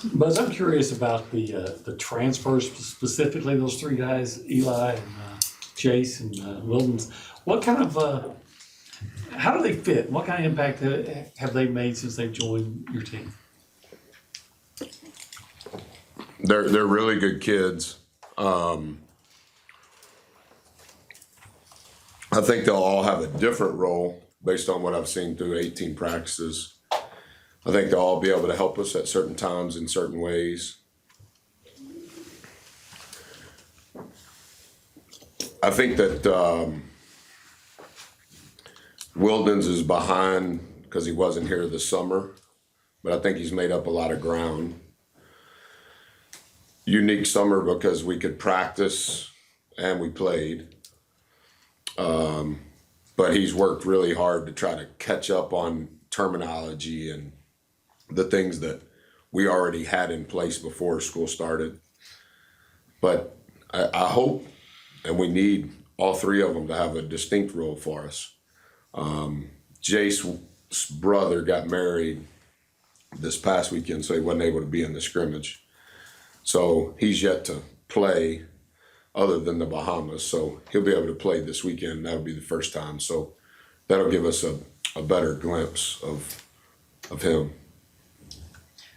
Buzz, I'm curious about the transfers, specifically those three guys, Eli and Chase and Wildens. What kind of how do they fit? What kind of impact have they made since they've joined your team? They're really good kids. I think they'll all have a different role based on what I've seen through 18 practices. I think they'll all be able to help us at certain times in certain ways. I think that Wildens is behind because he wasn't here this summer, but I think he's made up a lot of ground. Unique summer because we could practice and we played. But he's worked really hard to try to catch up on terminology and the things that we already had in place before school started. But I hope, and we need all three of them to have a distinct role for us. Jace's brother got married this past weekend, so he wasn't able to be in the scrimmage. So he's yet to play other than the Bahamas. So he'll be able to play this weekend. That'll be the first time. So that'll give us a better glimpse of him.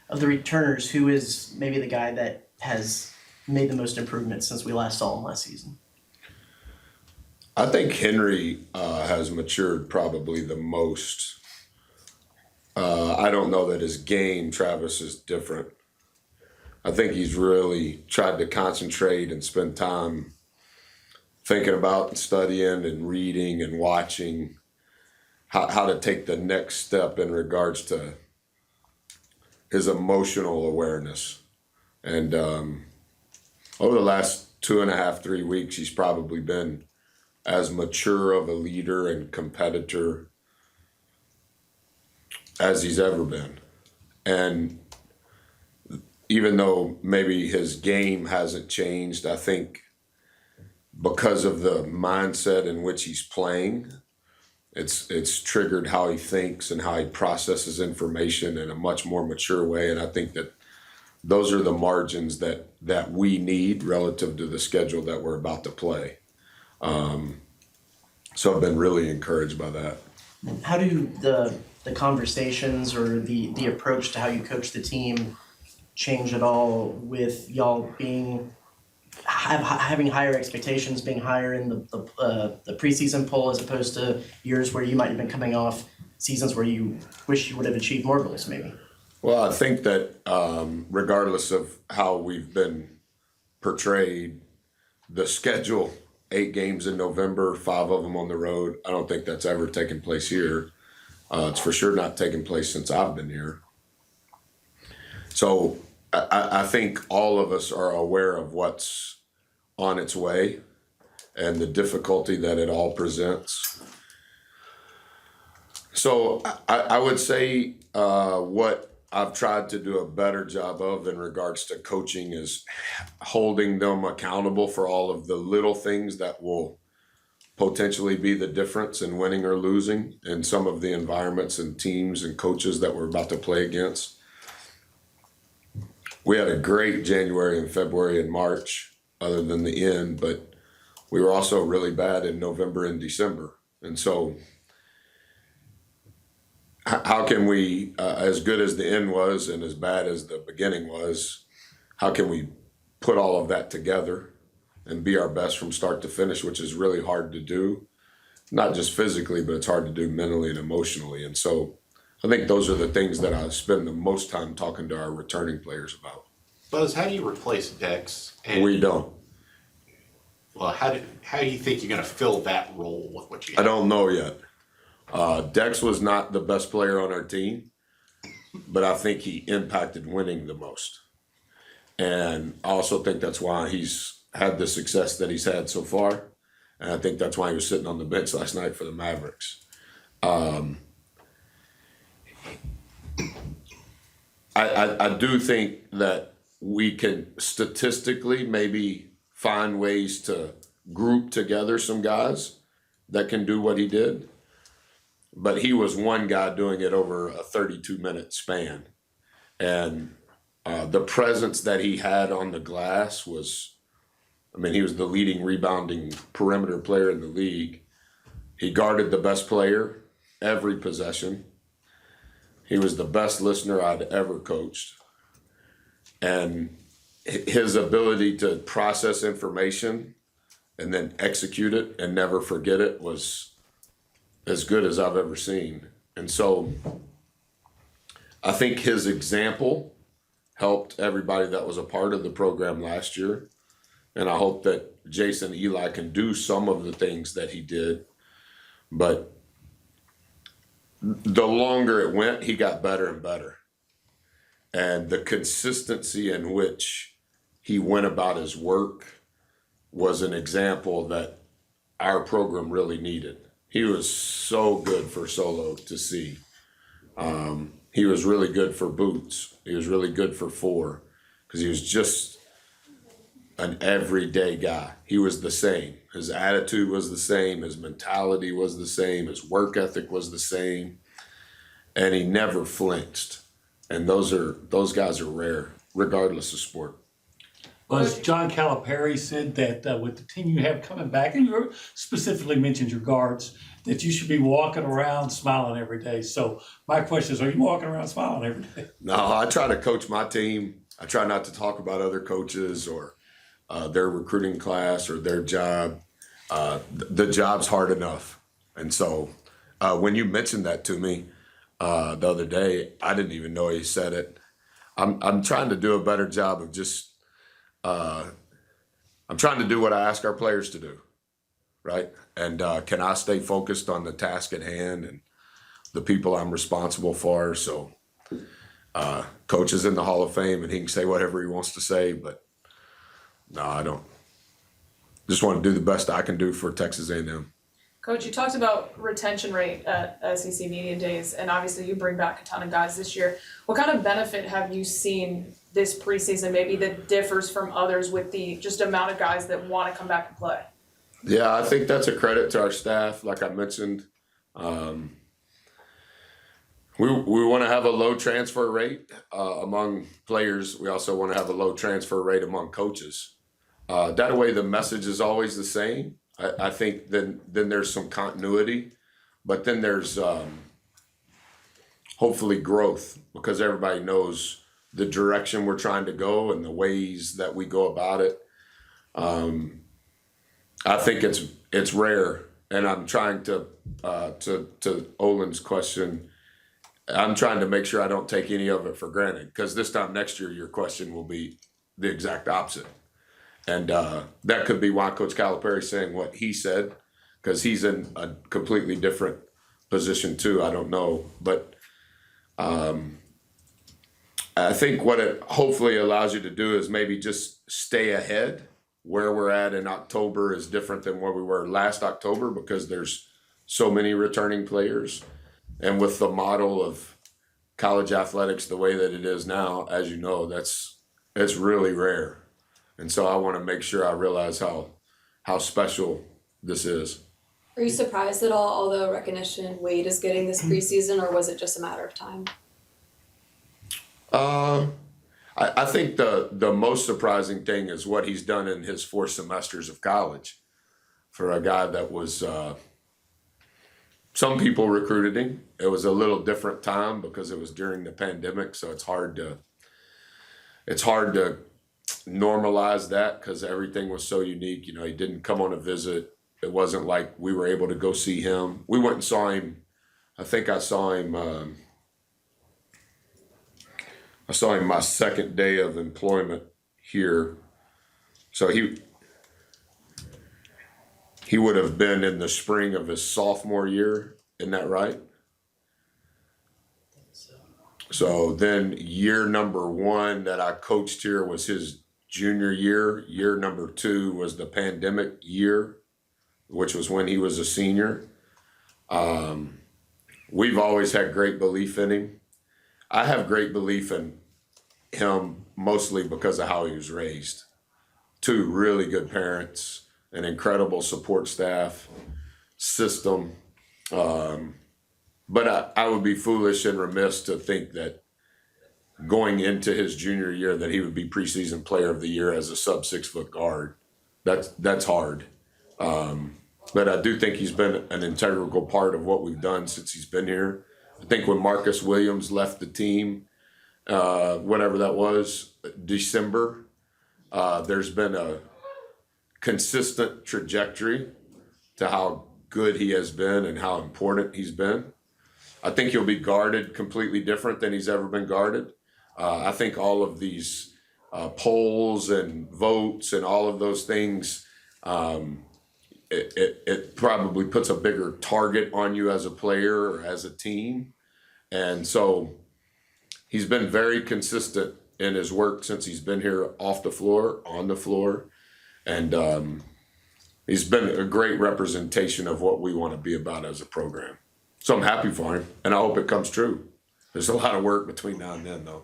Of the returners, who is maybe the guy that has made the most improvement since we last saw him last season? I think Henry has matured probably the most. I don't know that his game, Travis, is different. I think he's really tried to concentrate and spend time thinking about and studying and reading and watching how to take the next step in regards to his emotional awareness. And over the last 2.5, 3 weeks, he's probably been as mature of a leader and competitor as he's ever been. And even though maybe his game hasn't changed, I think because of the mindset in which he's playing, it's triggered how he thinks and how he processes information in a much more mature way. And I think that those are the margins that we need relative to the schedule that we're about to play. So I've been really encouraged by that. How do the conversations or the approach to how you coach the team change at all with y'all having higher expectations, being higher in the preseason poll as opposed to years where you might have been coming off seasons where you wish you would have achieved more goals maybe? Well, I think that regardless of how we've been portrayed, the schedule, 8 games in November, 5 of them on the road, I don't think that's ever taken place here. It's for sure not taken place since I've been here. So I think all of us are aware of what's on its way and the difficulty that it all presents. So I would say what I've tried to do a better job of in regards to coaching is holding them accountable for all of the little things that will potentially be the difference in winning or losing in some of the environments and teams and coaches that we're about to play against. We had a great January and February and March, other than the end, but we were also really bad in November and December. And so how can we, as good as the end was and as bad as the beginning was, how can we put all of that together and be our best from start to finish, which is really hard to do, not just physically, but it's hard to do mentally and emotionally. And so I think those are the things that I spend the most time talking to our returning players about. Buzz, how do you replace Dex? And, We don't. Well, how do you think you're going to fill that role with what you have? I don't know yet. Dex was not the best player on our team, but I think he impacted winning the most. And I also think that's why he's had the success that he's had so far. And I think that's why he was sitting on the bench last night for the Mavericks. I do think that we can statistically maybe find ways to group together some guys that can do what he did. But he was one guy doing it over a 32-minute span. And The presence that he had on the glass was, I mean, he was the leading rebounding perimeter player in the league. He guarded the best player every possession. He was the best listener I'd ever coached. And his ability to process information and then execute it and never forget it was as good as I've ever seen. And so I think his example helped everybody that was a part of the program last year. And I hope that Jason Eli can do some of the things that he did. But the longer it went, he got better and better. And the consistency in which he went about his work was an example that our program really needed. He was so good for Solo to see. He was really good for Boots. He was really good for Four, because he was just an everyday guy. He was the same. His attitude was the same. His mentality was the same. His work ethic was the same. And he never flinched. And those guys are rare, regardless of sport. Well, as John Calipari said that with the team you have coming back, and you specifically mentioned your guards, that you should be walking around smiling every day. So my question is, are you walking around smiling every day? No, I try to coach my team. I try not to talk about other coaches or their recruiting class or their job. The job's hard enough. And so when you mentioned that to me the other day, I didn't even know he said it. I'm trying to do a better job of just I'm trying to do what I ask our players to do, right? And can I stay focused on the task at hand and the people I'm responsible for? So Coach is in the Hall of Fame and he can say whatever he wants to say, but no, I don't. Just want to do the best I can do for Texas A&M. Coach, you talked about retention rate at SEC Media Days, and obviously you bring back a ton of guys this year. What kind of benefit have you seen this preseason, maybe that differs from others with the just amount of guys that want to come back and play? Yeah, I think that's a credit to our staff. Like I mentioned, we want to have a low transfer rate among players. We also want to have a low transfer rate among coaches. That way the message is always the same. I think then there's some continuity, but then there's hopefully growth, because everybody knows the direction we're trying to go and the ways that we go about it. I think it's rare, and I'm trying to Olin's question, I'm trying to make sure I don't take any of it for granted, because this time next year your question will be the exact opposite. And that could be why Coach Calipari is saying what he said, because he's in a completely different position too. I don't know. But I think what it hopefully allows you to do is maybe just stay ahead. Where we're at in October is different than where we were last October, because there's so many returning players. And with the model of college athletics the way that it is now, as you know, it's really rare. And so I want to make sure I realize how special this is. Are you surprised at all the recognition Wade is getting this preseason, or was it just a matter of time? I think the most surprising thing is what he's done in his 4 semesters of college. For a guy that was, some people recruited him. It was a little different time because it was during the pandemic, so it's hard to normalize that, because everything was so unique. You know, he didn't come on a visit. It wasn't like we were able to go see him. We went and saw him. I think I saw him my second day of employment here. So he would have been in the spring of his sophomore year. Isn't that right? So then year number 1 that I coached here was his junior year. Year number 2 was the pandemic year, which was when he was a senior. We've always had great belief in him. I have great belief in him mostly because of how he was raised. 2 really good parents, an incredible support staff, system. But I would be foolish and remiss to think that going into his junior year that he would be preseason player of the year as a sub 6 foot guard. That's hard. But I do think he's been an integral part of what we've done since he's been here. I think when Marcus Williams left the team, whatever that was, December, there's been a consistent trajectory to how good he has been and how important he's been. I think he'll be guarded completely different than he's ever been guarded. I think all of these polls and votes and all of those things, it probably puts a bigger target on you as a player or as a team. And so he's been very consistent in his work since he's been here off the floor, on the floor. And he's been a great representation of what we want to be about as a program. So I'm happy for him, and I hope it comes true. There's a lot of work between now and then, though.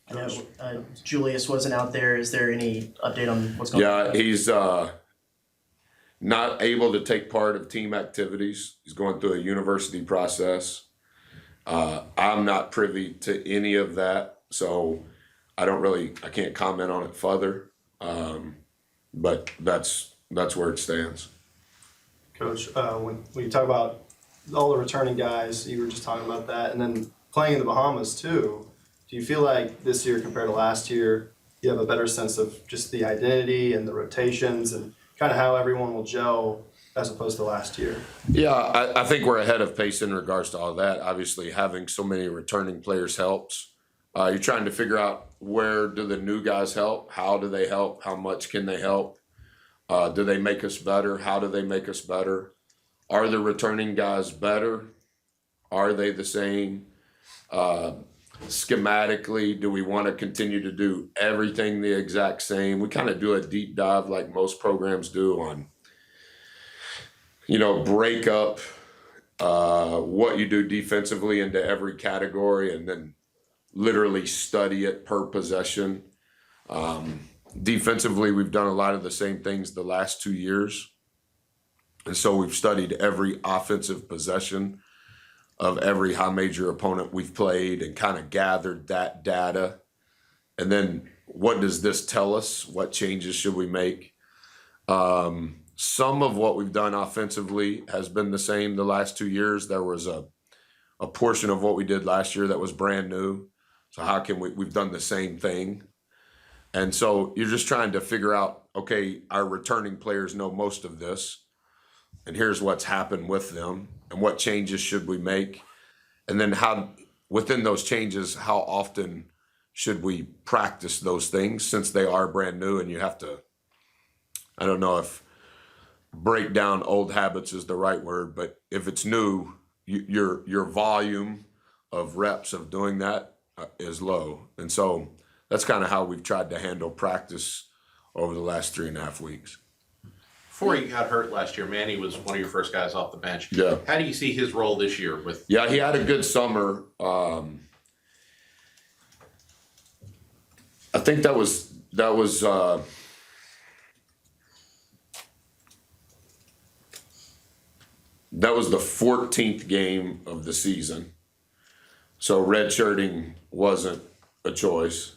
I know Julius wasn't out there. Is there any update on what's going on? Yeah, he's not able to take part of team activities. He's going through a university process. I'm not privy to any of that, so I can't comment on it further. But that's where it stands. Coach, when you talk about all the returning guys, you were just talking about that, and then playing in the Bahamas too, do you feel like this year compared to last year, you have a better sense of just the identity and the rotations and kind of how everyone will gel as opposed to last year? Yeah, I think we're ahead of pace in regards to all that. Obviously, having so many returning players helps. You're trying to figure out where do the new guys help? How do they help? How much can they help? Do they make us better? How do they make us better? Are the returning guys better? Are they the same? Schematically, do we want to continue to do everything the exact same? We kind of do a deep dive like most programs do on, break up what you do defensively into every category and then literally study it per possession. Defensively, we've done a lot of the same things the last 2 years. And so we've studied every offensive possession of every high major opponent we've played and kind of gathered that data. And then what does this tell us? What changes should we make? Some of what we've done offensively has been the same the last 2 years. There was a portion of what we did last year that was brand new. So how can we've done the same thing. And so you're just trying to figure out, okay, our returning players know most of this, and here's what's happened with them, and what changes should we make? And then how, within those changes, how often should we practice those things since they are brand new and you have to, I don't know if break down old habits is the right word, but if it's new, your volume of reps of doing that is low. And so that's kind of how we've tried to handle practice over the last 3.5 weeks. Before he got hurt last year, Manny was one of your first guys off the bench. Yeah. How do you see his role this year with? Yeah, he had a good summer. I think that was the 14th game of the season. So redshirting wasn't a choice.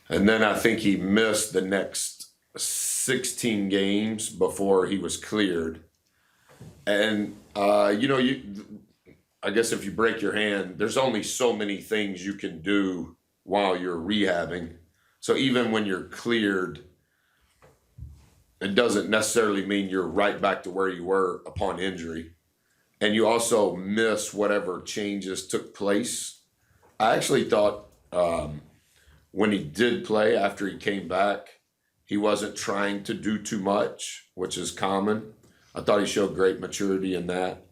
And then I think he missed the next 16 games before he was cleared. And, I guess if you break your hand, there's only so many things you can do while you're rehabbing. So even when you're cleared, it doesn't necessarily mean you're right back to where you were upon injury. And you also miss whatever changes took place. I actually thought when he did play after he came back, he wasn't trying to do too much, which is common. I thought he showed great maturity in that.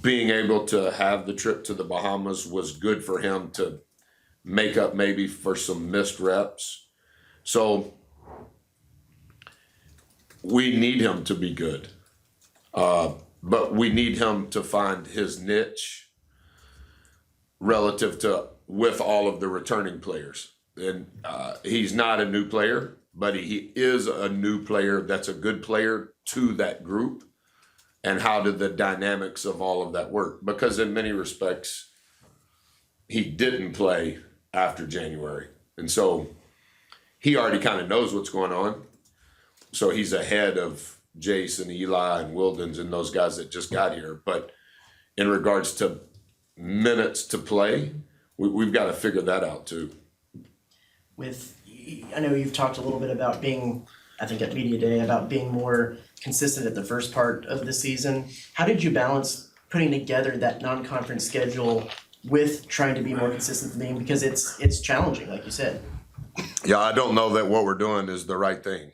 Being able to have the trip to the Bahamas was good for him to make up maybe for some missed reps. So we need him to be good. But we need him to find his niche relative to with all of the returning players. And he's not a new player, but he is a new player that's a good player to that group. And how did the dynamics of all of that work? Because in many respects, he didn't play after January. And so he already kind of knows what's going on. So he's ahead of Jace and Eli and Wildens and those guys that just got here. But in regards to minutes to play, we've got to figure that out too. I know you've talked a little bit about being, I think at Media Day, about being more consistent at the first part of the season. How did you balance putting together that non-conference schedule with trying to be more consistent at the beginning? Because it's challenging, like you said. Yeah, I don't know that what we're doing is the right thing.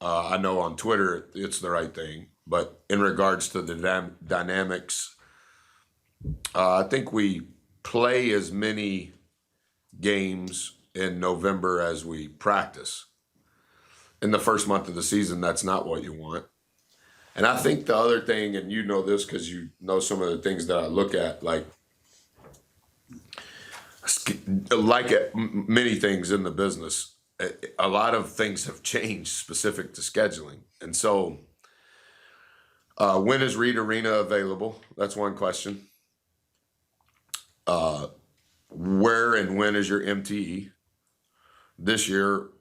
I know on Twitter it's the right thing, but in regards to the dynamics, I think we play as many games in November as we practice. In the first month of the season, that's not what you want. And I think the other thing, and you know this because you know some of the things that I look at, like many things in the business, a lot of things have changed specific to scheduling. And so when is Reed Arena available? That's one question. Where and when is your MTE? This year,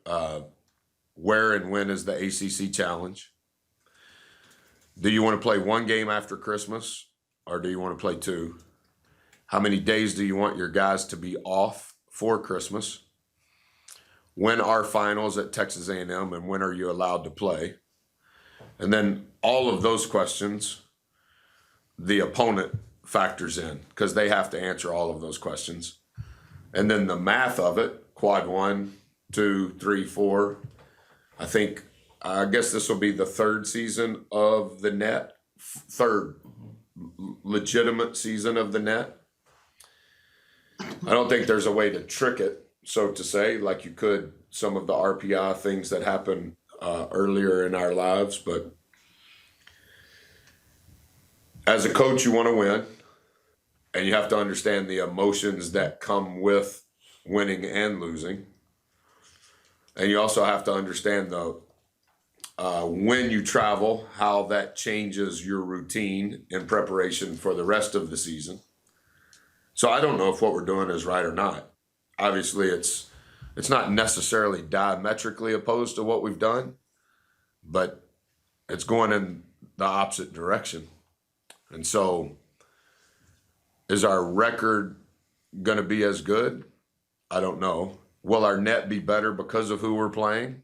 where and when is the ACC Challenge? Do you want to play one game after Christmas or do you want to play two? How many days do you want your guys to be off for Christmas? When are finals at Texas A&M and when are you allowed to play? And then all of those questions, the opponent factors in because they have to answer all of those questions. And then the math of it, quad 1, 2, 3, 4. I guess this will be the third season of the net, third legitimate season of the net. I don't think there's a way to trick it, so to say, like you could some of the RPI things that happen earlier in our lives. But as a coach, you want to win, and you have to understand the emotions that come with winning and losing. And you also have to understand when you travel, how that changes your routine in preparation for the rest of the season. So I don't know if what we're doing is right or not. Obviously, it's not necessarily diametrically opposed to what we've done, but it's going in the opposite direction. And so is our record going to be as good? I don't know. Will our net be better because of who we're playing?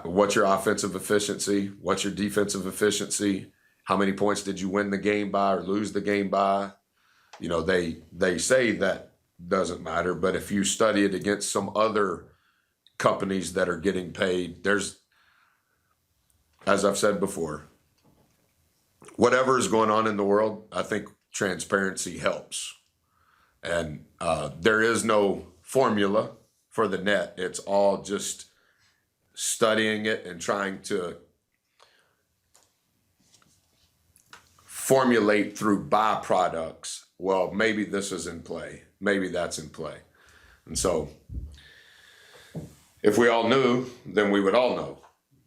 What's your offensive efficiency? What's your defensive efficiency? How many points did you win the game by or lose the game by? You know, they say that doesn't matter, but if you study it against some other companies that are getting paid, there's, as I've said before, whatever is going on in the world, I think transparency helps. And there is no formula for the net. It's all just studying it and trying to formulate through byproducts. Well, maybe this is in play. Maybe that's in play. And so if we all knew, then we would all know.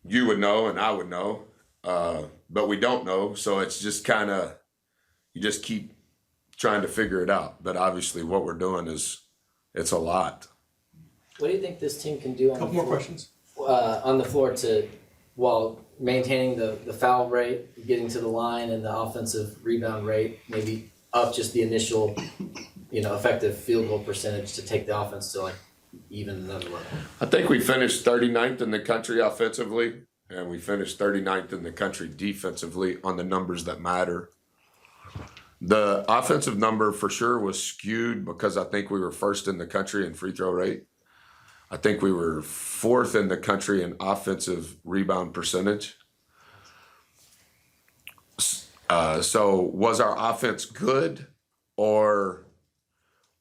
You would know and I would know, but we don't know. So it's just kind of, you just keep trying to figure it out. But obviously what we're doing it's a lot. What do you think this team can do on Couple the more floor? questions. On the floor while maintaining the foul rate, getting to the line, and the offensive rebound rate, maybe up just the initial, effective field goal percentage to take the offense to like even another level? I think we finished 39th in the country offensively, and we finished 39th in the country defensively on the numbers that matter. The offensive number for sure was skewed because I think we were first in the country in free throw rate. I think we were fourth in the country in offensive rebound percentage. So was our offense good, or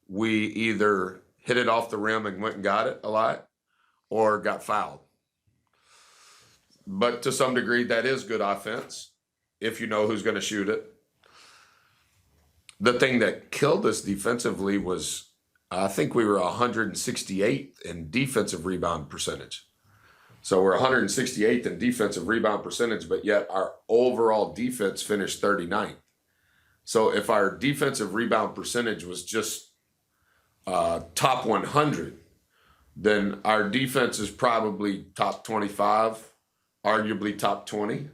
we either hit it off the rim and went and got it a lot, or got fouled? But to some degree, that is good offense if you know who's going to shoot it. The thing that killed us defensively was I think we were 168th in defensive rebound percentage. So we're 168th in defensive rebound percentage, but yet our overall defense finished 39th. So if our defensive rebound percentage was just top 100, then our defense is probably top 25, arguably top 20.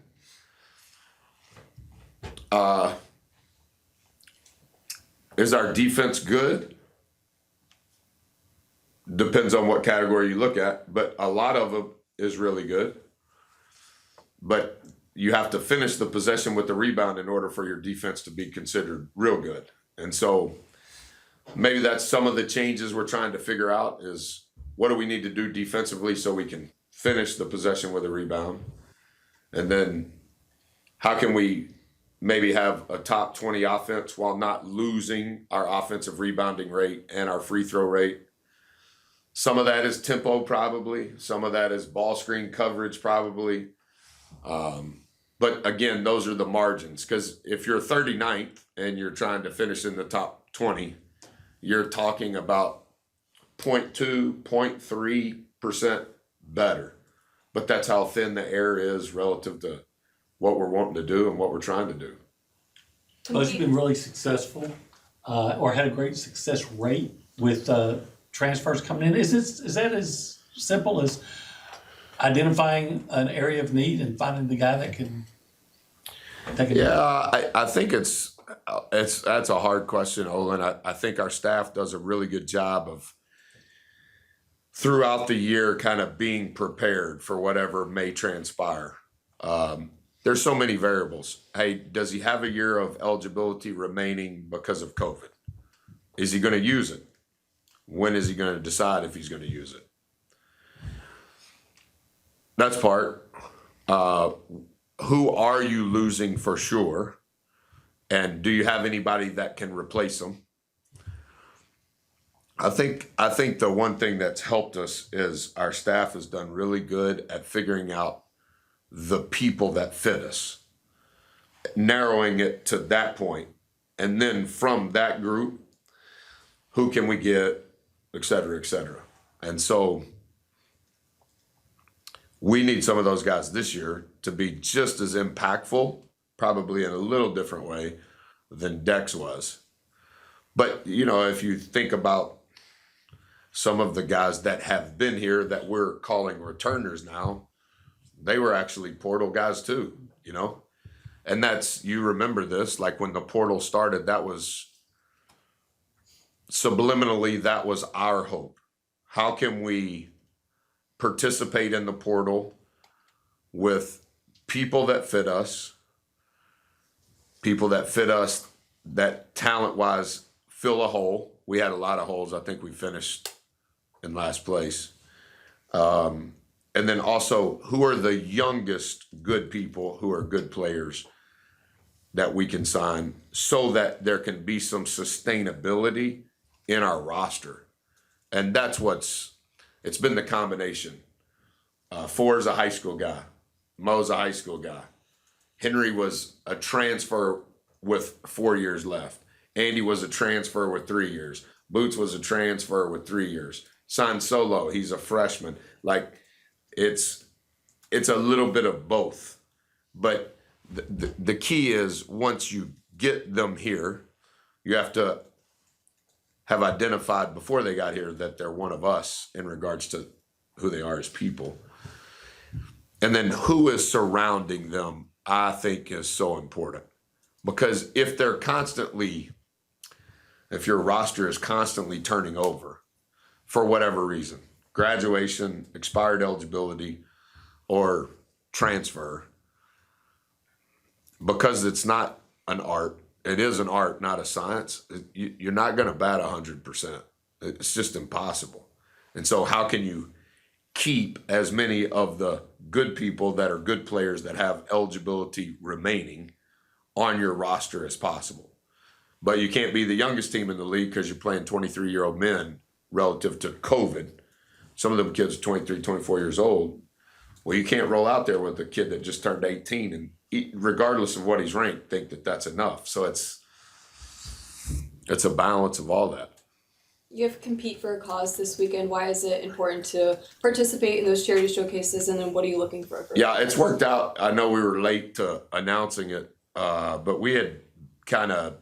Is our defense good? Depends on what category you look at, but a lot of it is really good. But you have to finish the possession with the rebound in order for your defense to be considered real good. And so maybe that's some of the changes we're trying to figure out is what do we need to do defensively so we can finish the possession with a rebound? And then how can we maybe have a top 20 offense while not losing our offensive rebounding rate and our free throw rate? Some of that is tempo probably. Some of that is ball screen coverage probably. But again, those are the margins, because if you're 39th and you're trying to finish in the top 20, you're talking about 0.2, 0.3% better. But that's how thin the air is relative to what we're wanting to do and what we're trying to do. Most have been really successful, or had a great success rate with transfers coming in. Is that as simple as identifying an area of need and finding the guy that can Yeah, I think it's that's a hard question, Olin. I think our staff does a really good job of throughout the year kind of being prepared for whatever may transpire. There's so many variables. Hey, does he have a year of eligibility remaining because of COVID? Is he going to use it? When is he going to decide if he's going to use it? That's part. Who are you losing for sure? And do you have anybody that can replace them? I think the one thing that's helped us is our staff has done really good at figuring out the people that fit us, narrowing it to that point. And then from that group, who can we get, et cetera, et cetera. And so we need some of those guys this year to be just as impactful, probably in a little different way than Dex was. But, you know, if you think about some of the guys that have been here that we're calling returners now, they were actually portal guys too, you know? And that's, you remember this, like when the portal started, that was subliminally, that was our hope. How can we participate in the portal with people that fit us that talent-wise fill a hole? We had a lot of holes. I think we finished in last place. And then also, who are the youngest good people who are good players that we can sign so that there can be some sustainability in our roster? And that's it's been the combination. Four's a high school guy. Mo's a high school guy. Henry was a transfer with 4 years left. Andy was a transfer with 3 years. Boots was a transfer with 3 years. Signed solo, he's a freshman. Like, it's a little bit of both. But the key is once you get them here, you have to have identified before they got here that they're one of us in regards to who they are as people. And then who is surrounding them, I think, is so important. Because if your roster is constantly turning over for whatever reason, graduation, expired eligibility, or transfer, because it's not an art, it is an art, not a science, you're not going to bat 100%. It's just impossible. And so how can you keep as many of the good people that are good players that have eligibility remaining on your roster as possible? But you can't be the youngest team in the league because you're playing 23-year-old men relative to COVID. Some of them kids are 23, 24 years old. Well, you can't roll out there with a kid that just turned 18 and regardless of what he's ranked, think that that's enough. So it's a balance of all that. You have Compete for a Cause this weekend. Why is it important to participate in those charity showcases, and then what are you looking for? Yeah, it's worked out. I know we were late to announcing it, but we had kind of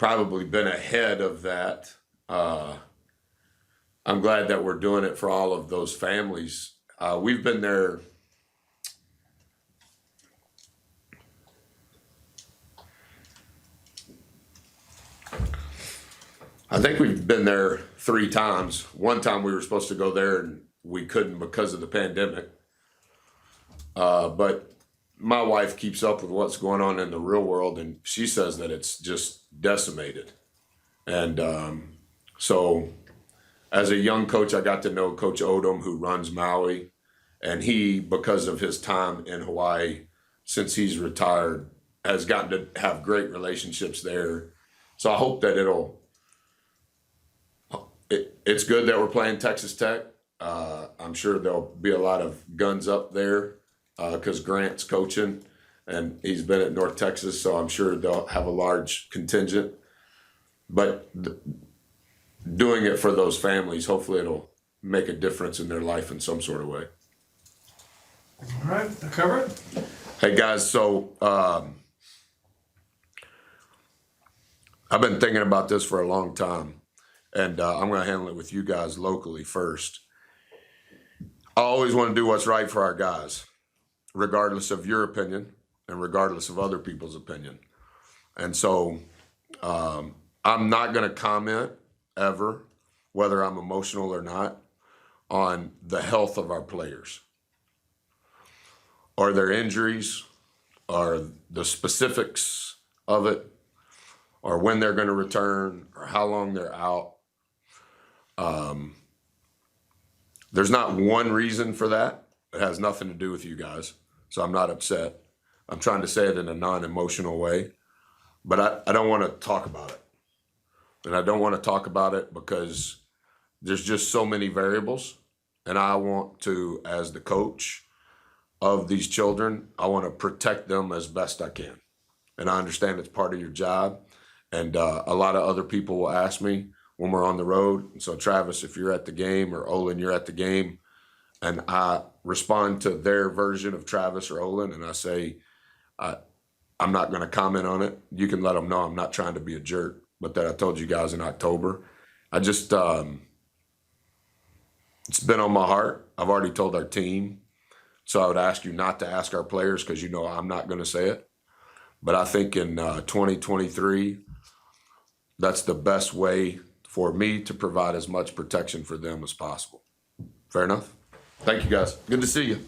probably been ahead of that. I'm glad that we're doing it for all of those families. We've been there. I think we've been there 3 times. One time we were supposed to go there and we couldn't because of the pandemic. But my wife keeps up with what's going on in the real world, and she says that it's just decimated. And so as a young coach, I got to know Coach Odom, who runs Maui, and he, because of his time in Hawaii, since he's retired, has gotten to have great relationships there. So I hope that it's good that we're playing Texas Tech. I'm sure there'll be a lot of guns up there because Grant's coaching, and he's been at North Texas, so I'm sure they'll have a large contingent. But doing it for those families, hopefully it'll make a difference in their life in some sort of way. All right, that cover it? Hey guys, so I've been thinking about this for a long time, and I'm going to handle it with you guys locally first. I always want to do what's right for our guys, regardless of your opinion and regardless of other people's opinion. And so I'm not going to comment ever, whether I'm emotional or not, on the health of our players or their injuries or the specifics of it or when they're going to return or how long they're out. There's not one reason for that. It has nothing to do with you guys, so I'm not upset. I'm trying to say it in a non-emotional way, but I don't want to talk about it. And I don't want to talk about it because there's just so many variables, and I want to, as the coach of these children, I want to protect them as best I can. And I understand it's part of your job, and a lot of other people will ask me when we're on the road. And so Travis, if you're at the game, or Olin, you're at the game, and I respond to their version of Travis or Olin, and I say, I'm not going to comment on it. You can let them know I'm not trying to be a jerk, but that I told you guys in October. I just, it's been on my heart. I've already told our team. So I would ask you not to ask our players because you know I'm not going to say it. But I think in 2023, that's the best way for me to provide as much protection for them as possible. Fair enough? Thank you, guys. Good to see you.